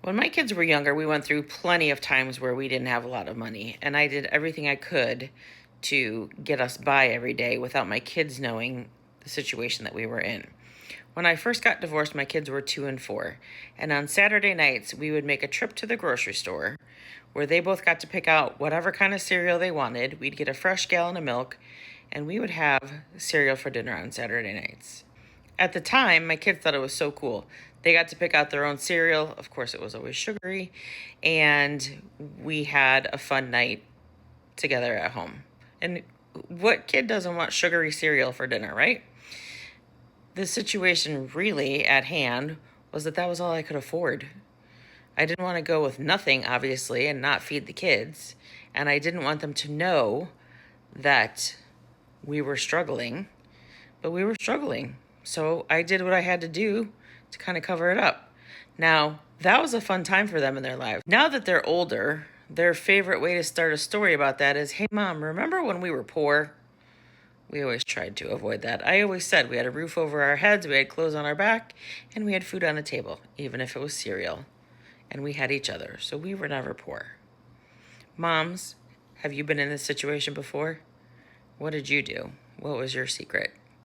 When my kids were younger, we went through plenty of times where we didn't have a lot of money, and I did everything I could to get us by every day without my kids knowing the situation that we were in. When I first got divorced, my kids were 2 and 4, and on Saturday nights, we would make a trip to the grocery store where they both got to pick out whatever kind of cereal they wanted. We'd get a fresh gallon of milk, and we would have cereal for dinner on Saturday nights. At the time, my kids thought it was so cool. They got to pick out their own cereal. Of course, it was always sugary. And we had a fun night together at home. And what kid doesn't want sugary cereal for dinner, right? The situation really at hand was that was all I could afford. I didn't want to go with nothing, obviously, and not feed the kids. And I didn't want them to know that we were struggling, but we were struggling. So I did what I had to do to kind of cover it up. Now, that was a fun time for them in their lives. Now that they're older, their favorite way to start a story about that is, hey, Mom, remember when we were poor? We always tried to avoid that. I always said we had a roof over our heads, we had clothes on our back, and we had food on the table, even if it was cereal. And we had each other, so we were never poor. Moms, have you been in this situation before? What did you do? What was your secret?